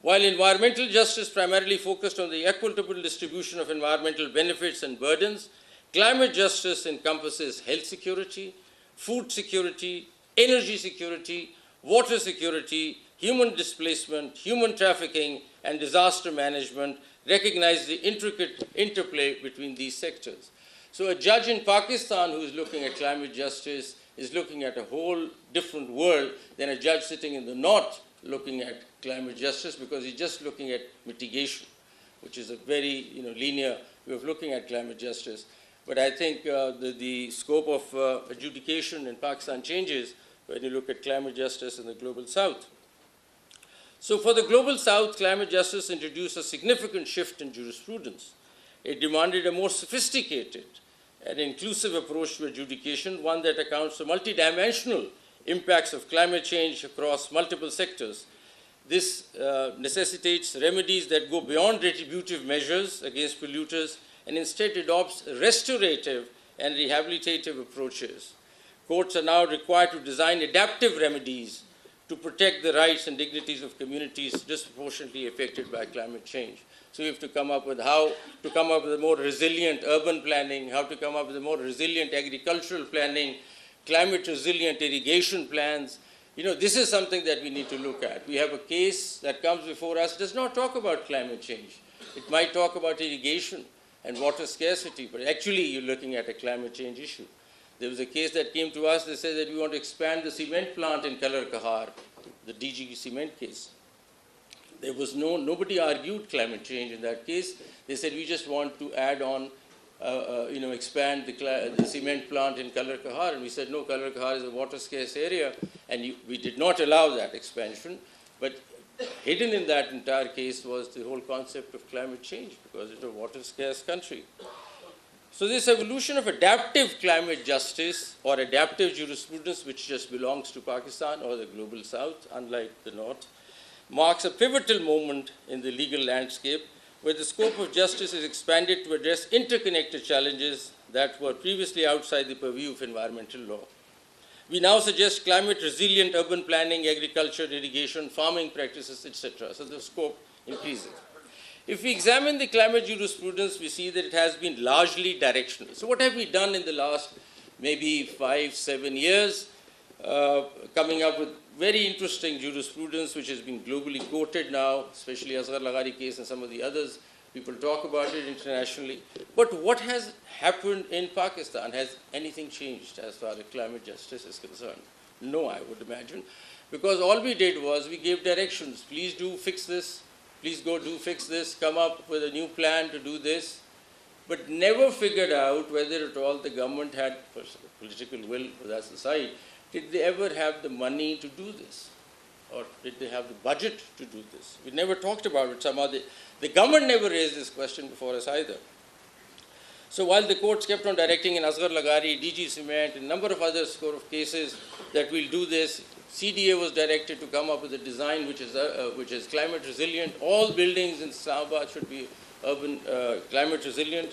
While environmental justice primarily focused on the equitable distribution of environmental benefits and burdens, climate justice encompasses health security, food security, energy security, water security, human displacement, human trafficking, and disaster management, recognize the intricate interplay between these sectors. So a judge in Pakistan who is looking at climate justice is looking at a whole different world than a judge sitting in the north looking at climate justice, because he's just looking at mitigation, which is a very linear way of looking at climate justice. But I think the scope of adjudication in Pakistan changes when you look at climate justice in the global south. So for the global south, climate justice introduced a significant shift in jurisprudence. It demanded a more sophisticated and inclusive approach to adjudication, one that accounts for multidimensional impacts of climate change across multiple sectors. This necessitates remedies that go beyond retributive measures against polluters and instead adopts restorative and rehabilitative approaches. Courts are now required to design adaptive remedies to protect the rights and dignities of communities disproportionately affected by climate change. So we have to come up with how to come up with a more resilient urban planning, how to come up with a more resilient agricultural planning, climate resilient irrigation plans. This is something that we need to look at. We have a case that comes before us, does not talk about climate change. It might talk about irrigation and water scarcity, but actually you're looking at a climate change issue. There was a case that came to us that said that we want to expand the cement plant in Kalar Kahar, the DG cement case. There was nobody argued climate change in that case. They said we just want to add on, expand the cement plant in Kalar Kahar. And we said, no, Kalar Kahar is a water scarce area, and we did not allow that expansion. But hidden in that entire case was the whole concept of climate change, because it's a water scarce country. So this evolution of adaptive climate justice or adaptive jurisprudence, which just belongs to Pakistan or the global south, unlike the north, marks a pivotal moment in the legal landscape where the scope of justice is expanded to address interconnected challenges that were previously outside the purview of environmental law. We now suggest climate resilient urban planning, agriculture, irrigation, farming practices, etc. So the scope increases. If we examine the climate jurisprudence, we see that it has been largely directional. So what have we done in the last maybe 5-7 years? Coming up with very interesting jurisprudence, which has been globally quoted now, especially Asghar Laghari case and some of the others. People talk about it internationally. But what has happened in Pakistan? Has anything changed as far as climate justice is concerned? No, I would imagine. Because all we did was we gave directions. Please do fix this. Please go do fix this. Come up with a new plan to do this. But never figured out whether at all the government had political will, that's aside. Did they ever have the money to do this? Or did they have the budget to do this? We never talked about it somehow. The government never raised this question before us either. So while the courts kept on directing in Asghar Laghari, DG Cement, and a number of other score of cases that we'll do this, CDA was directed to come up with a design which is climate resilient. All buildings in Islamabad should be urban climate resilient.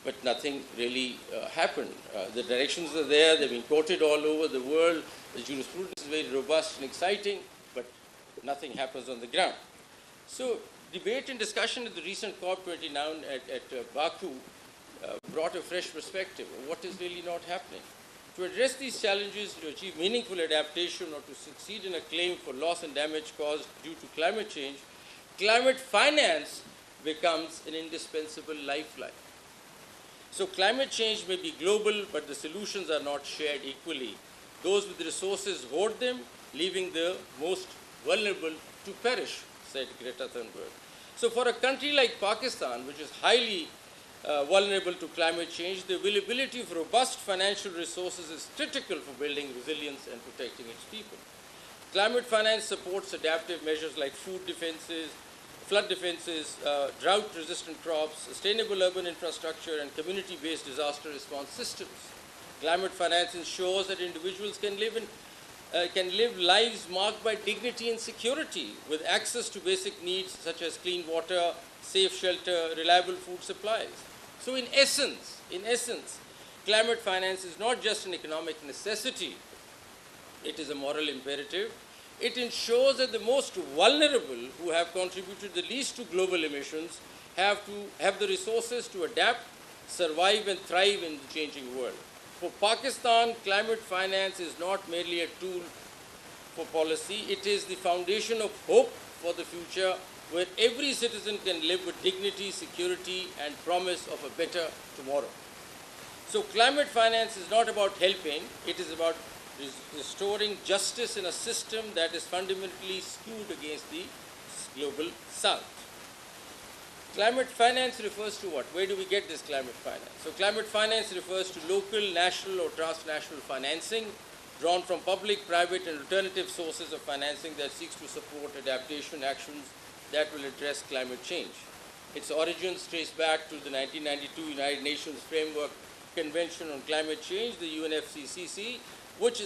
But nothing really happened. The directions are there. They've been quoted all over the world. The jurisprudence is very robust and exciting, but nothing happens on the ground. So debate and discussion at the recent COP29 at Baku brought a fresh perspective of what is really not happening. To address these challenges, to achieve meaningful adaptation or to succeed in a claim for loss and damage caused due to climate change, climate finance becomes an indispensable lifeline. So climate change may be global, but the solutions are not shared equally. Those with resources hoard them, leaving the most vulnerable to perish, said Greta Thunberg. So for a country like Pakistan, which is highly vulnerable to climate change, the availability of robust financial resources is critical for building resilience and protecting its people. Climate finance supports adaptive measures like food defenses, flood defenses, drought-resistant crops, sustainable urban infrastructure, and community-based disaster response systems. Climate finance ensures that individuals can live lives marked by dignity and security, with access to basic needs such as clean water, safe shelter, reliable food supplies. So in essence, climate finance is not just an economic necessity, it is a moral imperative. It ensures that the most vulnerable, who have contributed the least to global emissions, have the resources to adapt, survive and thrive in the changing world. For Pakistan, climate finance is not merely a tool for policy, it is the foundation of hope for the future where every citizen can live with dignity, security and promise of a better tomorrow. So climate finance is not about helping, it is about restoring justice in a system that is fundamentally skewed against the global south. Climate finance refers to what? Where do we get this climate finance? So climate finance refers to local, national or transnational financing drawn from public, private and alternative sources of financing that seeks to support adaptation actions that will address climate change. Its origins trace back to the 1992 United Nations Framework Convention on Climate Change, the UNFCCC, which is